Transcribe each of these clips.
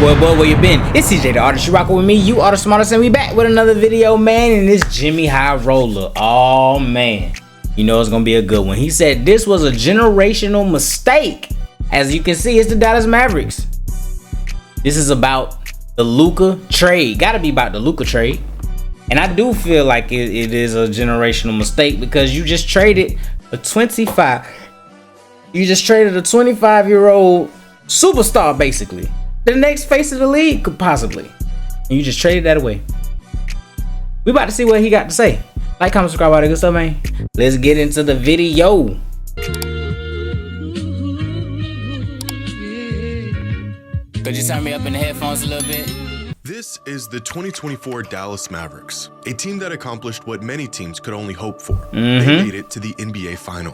Boy, where you been? It's TeeJay the artist. You rockin' with me. You are the smartest, and we back with another video, man. And this Jimmy High Roller. Oh man, you know it's gonna be a good one. He said this was a generational mistake. As you can see, it's the Dallas Mavericks. This is about the Luka trade. Gotta be about the Luka trade. And I do feel like it is a generational mistake because you just traded a 25. You just traded a 25-year-old superstar, basically. The next face of the league, could possibly. And you just traded that away. We about to see what he got to say. Like, comment, subscribe, all that good stuff, man. Let's get into the video. Could you turn me up in the headphones a little bit? This is the 2024 Dallas Mavericks, a team that accomplished what many teams could only hope for. They made it to the NBA Finals.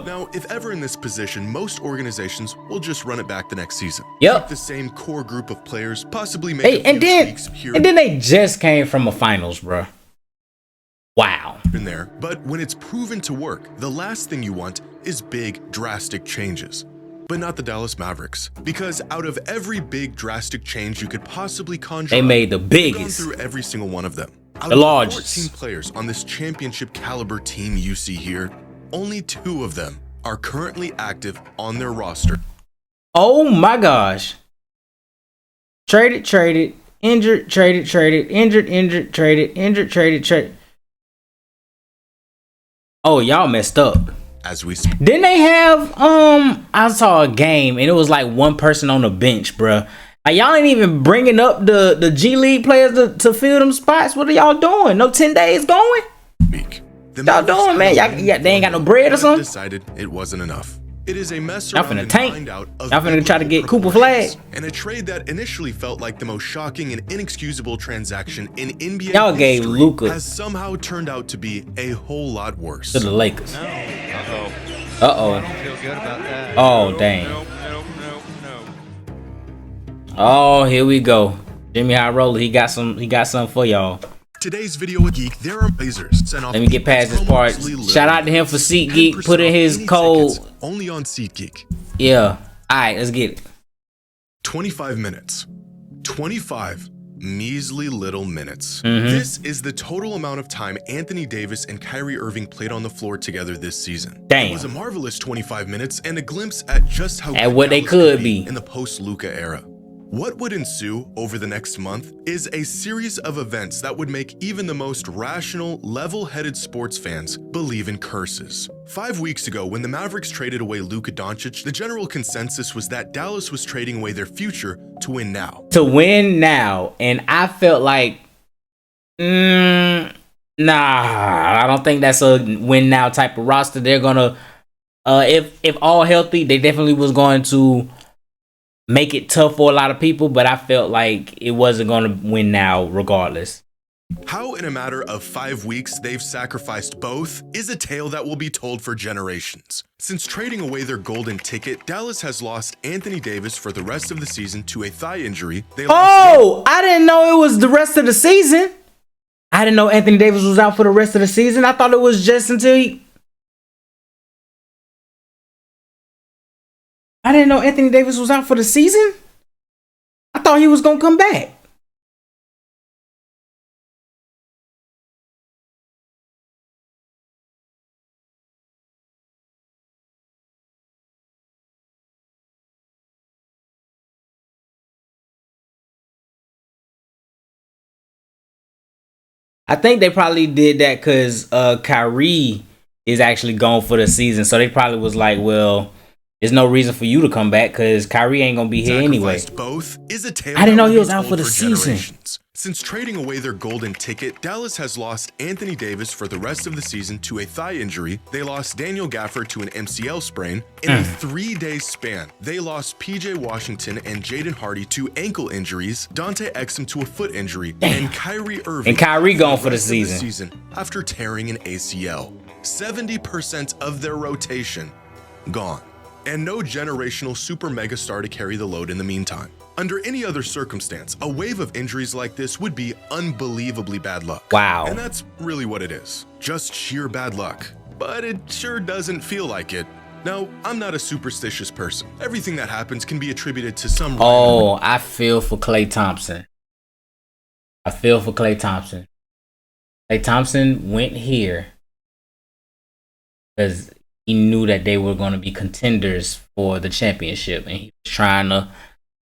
Now, if ever in this position, most organizations will just run it back the next season. Yep. The same core group of players, possibly make a few tweaks here and then they just came from a finals, bro. Wow. In there, but when it's proven to work, the last thing you want is big, drastic changes. But not the Dallas Mavericks, because out of every big drastic change you could possibly conjure, they made the biggest. Gone through every single one of them. Out the of largest. 14 players on this championship caliber team you see here, only 2 of them are currently active on their roster. Oh my gosh. Traded, injured, traded, injured, traded. Oh, y'all messed up. As we speak. Didn't they have I saw a game and it was like one person on the bench, bruh. Like, y'all ain't even bringing up the G League players to fill them spots. What are y'all doing? No 10 days going? Y'all doing, man? Y'all they ain't got no bread or something? Decided it wasn't enough. It is a mess y'all around finna tank. Find out of y'all finna try to get Cooper Flag. And a trade that initially felt like the most shocking and inexcusable transaction in NBA y'all gave Luka has somehow turned out to be a whole lot worse. To the Lakers. No. Uh-oh. I don't feel good about that. Oh, dang. No. Oh, here we go. Jimmy High Roller, he got something for y'all. Today's video with Geek, there are Blazers sent off. Let me get past this part. Shout out to him for SeatGeek. Put in his code. Only on SeatGeek. Yeah. Alright, let's get it. 25 minutes. 25 measly little minutes. This is the total amount of time Anthony Davis and Kyrie Irving played on the floor together this season. Damn. It was a marvelous 25 minutes and a glimpse at just how at what they could be in the post-Luka era. What would ensue over the next month is a series of events that would make even the most rational, level-headed sports fans believe in curses. 5 weeks ago, when the Mavericks traded away Luka Doncic, the general consensus was that Dallas was trading away their future to win now. To win now, and I felt like, nah, I don't think that's a win now type of roster. They're gonna, if all healthy, they definitely was going to make it tough for a lot of people, but I felt like it wasn't going to win now regardless. How in a matter of 5 weeks they've sacrificed both is a tale that will be told for generations. Since trading away their golden ticket, Dallas has lost Anthony Davis for the rest of the season to a thigh injury. I didn't know it was the rest of the season. I didn't know Anthony Davis was out for the rest of the season. I thought it was just until he... I didn't know Anthony Davis was out for the season. I thought he was going to come back. I think they probably did that because Kyrie is actually gone for the season. So they probably was like, well, there's no reason for you to come back because Kyrie ain't gonna be here anyway. Both is a tale I didn't know he was out for the season. Since trading away their golden ticket, Dallas has lost Anthony Davis for the rest of the season to a thigh injury. They lost Daniel Gafford to an MCL sprain. In a 3-day span, they lost PJ Washington and Jaden Hardy to ankle injuries, Dante Exum to a foot injury, and Kyrie Irving gone for the season after tearing an ACL. 70% of their rotation gone. And no generational super mega star to carry the load in the meantime. Under any other circumstance, a wave of injuries like this would be unbelievably bad luck. Wow. And that's really what it is. Just sheer bad luck. But it sure doesn't feel like it. Now, I'm not a superstitious person. Everything that happens can be attributed to some... Oh, I feel for Klay Thompson. I feel for Klay Thompson. Klay Thompson went here because he knew that they were going to be contenders for the championship, and he was trying to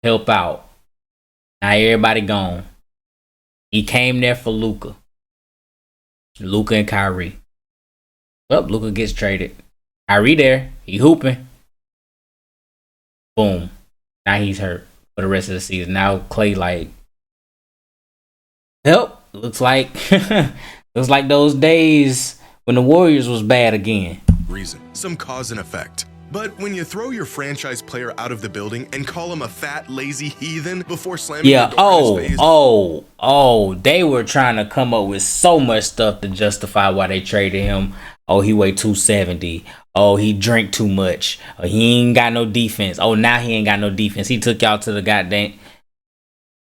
help out. Now everybody gone. He came there for Luka and Kyrie. Well, Luka gets traded. Kyrie there, he hooping. Boom. Now he's hurt for the rest of the season. Now Klay like, help. Looks like those days when the Warriors was bad again. Reason, some cause and effect. But when you throw your franchise player out of the building and call him a fat, lazy heathen before slamming the door in his face. They were trying to come up with so much stuff to justify why they traded him. Oh, he weighed 270. Oh, he drank too much. Oh, he ain't got no defense. Oh, now he ain't got no defense. He took y'all to the goddamn...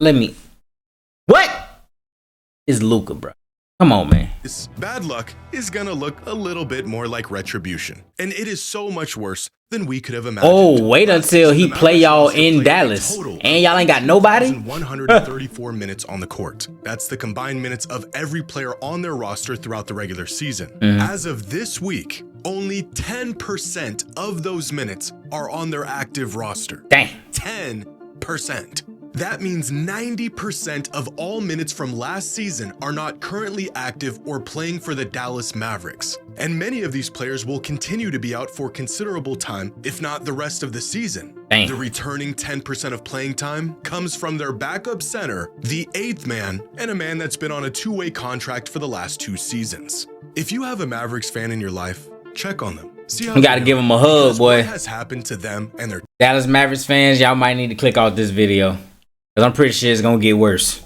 What? It's Luka, bro. Come on, man. This bad luck is gonna look a little bit more like retribution. And it is so much worse than we could have imagined. Oh, wait until he play y'all in Dallas. And y'all ain't got nobody? 134 minutes on the court. That's the combined minutes of every player on their roster throughout the regular season. As of this week, only 10% of those minutes are on their active roster. Dang. 10%. That means 90% of all minutes from last season are not currently active or playing for the Dallas Mavericks. And many of these players will continue to be out for considerable time, if not the rest of the season. Dang. The returning 10% of playing time comes from their backup center, the 8th man, and a man that's been on a two-way contract for the last 2 seasons. If you have a Mavericks fan in your life, check on them. See how you gotta give them a hug, boy. What has happened to them and their Dallas Mavericks fans, y'all might need to click off this video, because I'm pretty sure it's gonna get worse.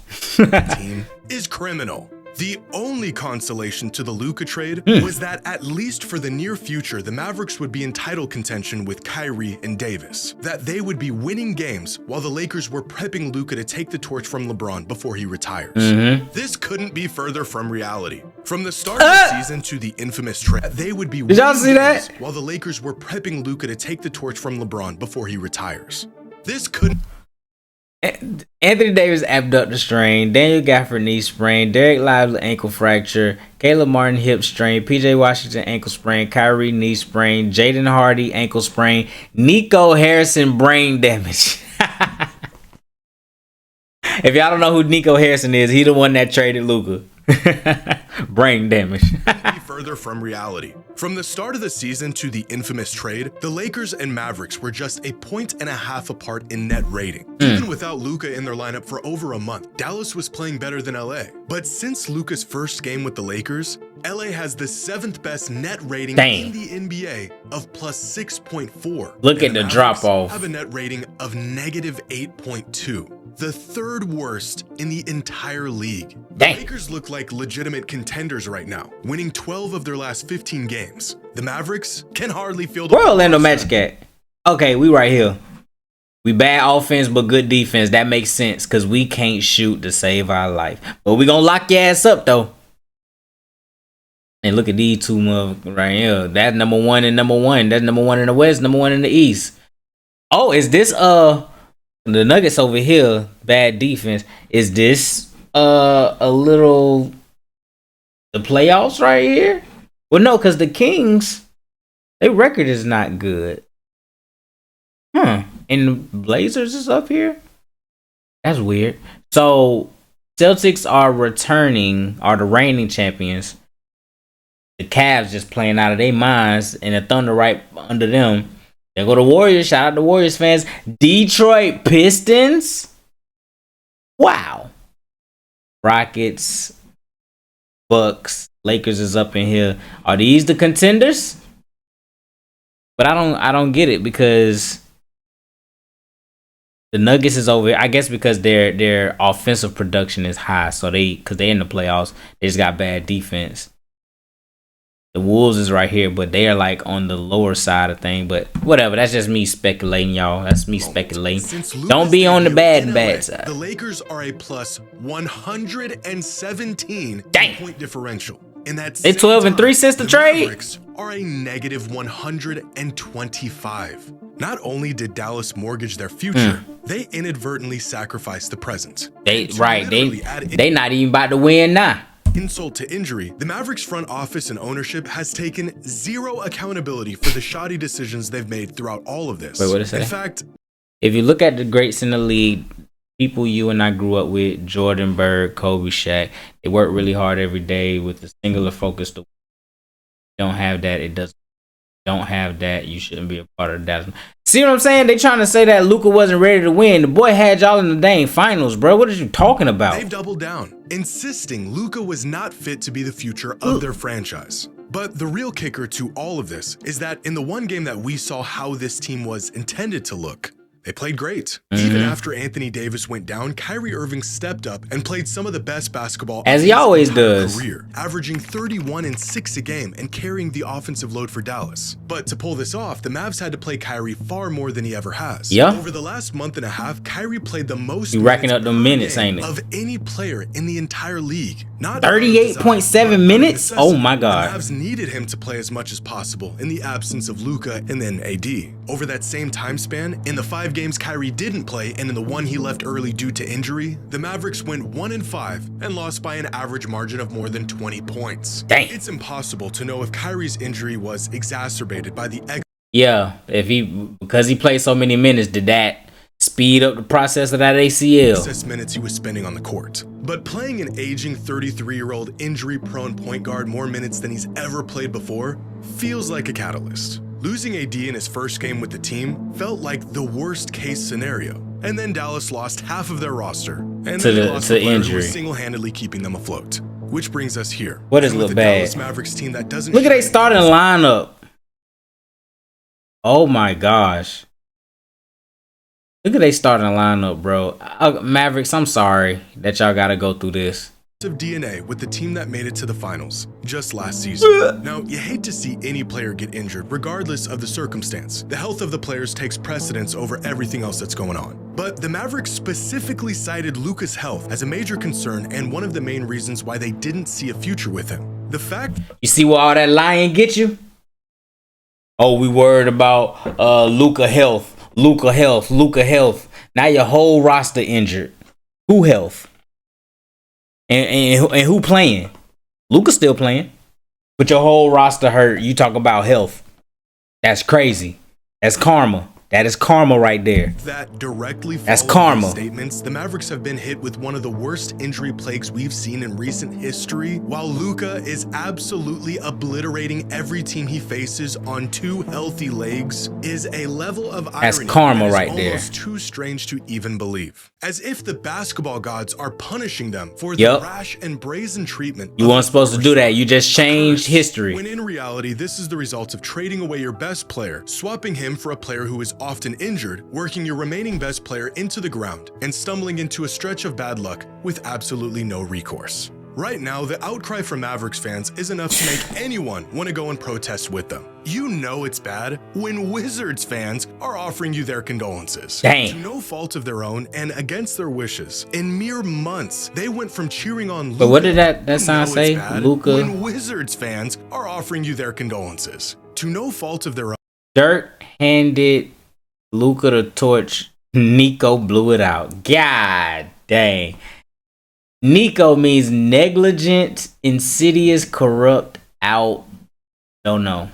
team is criminal. The only consolation to the Luka trade was that at least for the near future, the Mavericks would be in title contention with Kyrie and Davis. That they would be winning games while the Lakers were prepping Luka to take the torch from LeBron before he retires. This couldn't be further from reality. From the start of the season to the infamous trade, they would be winning games while the Lakers were prepping Luka to take the torch from LeBron before he retires. This couldn't... Anthony Davis abductor strain, Daniel Gafford knee sprain, Derek Lively ankle fracture, Caleb Martin hip strain, PJ Washington ankle sprain, Kyrie knee sprain, Jaden Hardy ankle sprain, Nico Harrison brain damage. If y'all don't know who Nico Harrison is, he the one that traded Luka. Brain damage. Further from reality. From the start of the season to the infamous trade, the Lakers and Mavericks were just 1.5 points apart in net rating. Even without Luka in their lineup for over a month, Dallas was playing better than LA. But since Luka's first game with the Lakers, LA has the 7th best net rating in the NBA of plus 6.4. Look at the drop off. Have a net rating of negative 8.2. The 3rd worst in the entire league. The Lakers look like legitimate contenders right now, winning 12 of their last 15 games. The Mavericks can hardly field. Where Orlando Magic at? Okay, we right here. We bad offense but good defense. That makes sense because we can't shoot to save our life. But we gonna lock your ass up though. And look at these two motherfuckers right here. That's number 1 and number 1. That's number 1 in the West, number 1 in the East. Oh, is this the Nuggets over here, bad defense. Is this a little the playoffs right here? Well, no, because the Kings, their record is not good. And the Blazers is up here? That's weird. So Celtics are the reigning champions. The Cavs just playing out of their minds, and the Thunder right under them. There go the Warriors. Shout out to Warriors fans. Detroit Pistons. Wow. Rockets. Bucks. Lakers is up in here. Are these the contenders? But I don't get it because the Nuggets is over here. I guess because their offensive production is high. So because they're in the playoffs, they just got bad defense. The Wolves is right here, but they are like on the lower side of thing. But whatever, that's just me speculating, y'all. That's me speculating. Don't be on the bad side. The Lakers are a plus 117 point differential. In that They same 12-3 time, since the the trade? Mavericks are a negative 125. Not only did Dallas mortgage their future, they inadvertently sacrificed the present. They not even about to win now. Insult to injury, the Mavericks front office and ownership has taken zero accountability for the shoddy decisions they've made throughout all of this. Wait, what did it say? In fact, if you look at the greats in the league, people you and I grew up with, Jordan, Bird, Kobe, Shaq, they work really hard every day with the singular focus. Don't have that, it doesn't. Don't have that, you shouldn't be a part of that. See what I'm saying? They trying to say that Luka wasn't ready to win. The boy had y'all in the dang finals, bro. What are you talking about? They've doubled down, insisting Luka was not fit to be the future of their franchise. But the real kicker to all of this is that in the one game that we saw how this team was intended to look, they played great. Even after Anthony Davis went down, Kyrie Irving stepped up and played some of the best basketball as he always does. Career, averaging 31 and 6 a game and carrying the offensive load for Dallas. But to pull this off, the Mavs had to play Kyrie far more than he ever has. Yeah. Over the last month and a half, Kyrie played the most You racking up the minutes, ain't it? Of any player in the entire league. Not 38.7 minutes? Oh my God. The Mavs needed him to play as much as possible in the absence of Luka and then AD. Over that same time span, in the 5 games Kyrie didn't play and in the one he left early due to injury, the Mavericks went 1-5 and lost by an average margin of more than 20 points. Dang. It's impossible to know if Kyrie's injury was exacerbated by the because he played so many minutes, did that speed up the process of that ACL? excess minutes he was spending on the court. But playing an aging 33-year-old injury-prone point guard more minutes than he's ever played before feels like a catalyst. Losing AD in his first game with the team felt like the worst-case scenario. And then Dallas lost half of their roster. And then they lost the player who was single-handedly keeping them afloat. Which brings us here. What is look bad? Dallas Mavericks team that doesn't look at they starting lineup. Oh my gosh. Look at they starting lineup, bro. Mavericks, I'm sorry that y'all gotta go through this. Of DNA with the team that made it to the finals just last season. Now, you hate to see any player get injured regardless of the circumstance. The health of the players takes precedence over everything else that's going on. But the Mavericks specifically cited Luka's health as a major concern and one of the main reasons why they didn't see a future with him. The fact you see what all that lying get you? Oh, we worried about Luka health. Now your whole roster injured. Who health? And who playing? Luka's still playing, but your whole roster hurt. You talk about health. That's crazy. That's karma. That is karma right there. That directly That's karma. Statements, the Mavericks have been hit with one of the worst injury plagues we've seen in recent history, while Luka is absolutely obliterating every team he faces on 2 healthy legs, is a level of irony that's karma right there. Almost too strange to even believe. As if the basketball gods are punishing them for the rash and brazen treatment. You weren't supposed to do that. You just changed history. When in reality, this is the result of trading away your best player, swapping him for a player who is often injured, working your remaining best player into the ground, and stumbling into a stretch of bad luck with absolutely no recourse. Right now, the outcry from Mavericks fans is enough to make anyone want to go and protest with them. You know it's bad when Wizards fans are offering you their condolences. Dang. To no fault of their own and against their wishes, in mere months, they went from cheering on Luka. But what did that sign say? Luka. When Wizards fans are offering you their condolences. To no fault of their own. Dirk handed Luka the torch. Nico blew it out. God dang. Nico means negligent, insidious, corrupt, out. Don't know.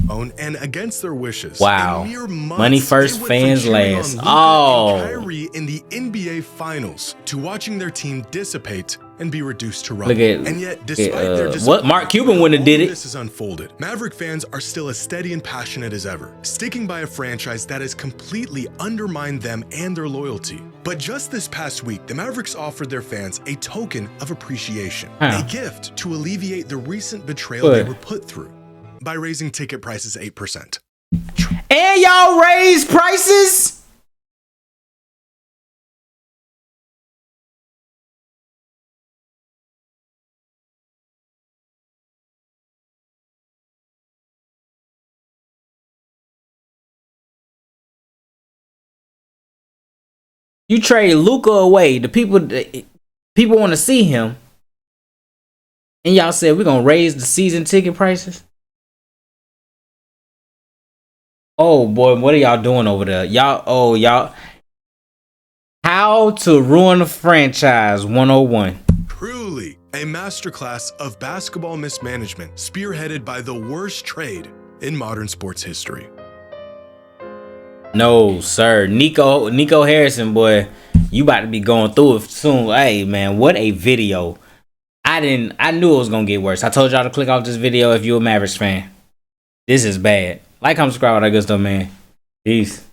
And against their wishes. Wow. In mere months, money first, fans last. Oh. Kyrie in the NBA Finals to watching their team dissipate and be reduced to rubble. And yet, despite their what Mark Cuban wouldn't have did it. This is unfolded. Maverick fans are still as steady and passionate as ever, sticking by a franchise that has completely undermined them and their loyalty. But just this past week, the Mavericks offered their fans a token of appreciation, a gift to alleviate the recent betrayal they were put through by raising ticket prices 8%. And y'all raise prices? You trade Luka away. The people want to see him, And y'all said we're gonna raise the season ticket prices. Oh boy, what are y'all doing over there? Y'all. How to ruin a franchise 101. Truly a masterclass of basketball mismanagement spearheaded by the worst trade in modern sports history. No, sir. Nico Harrison, boy, you about to be going through it soon. Hey, man, what a video. I knew it was going to get worse. I told y'all to click off this video if you're a Mavericks fan. This is bad. Like, comment, subscribe, all that good stuff, man. Peace.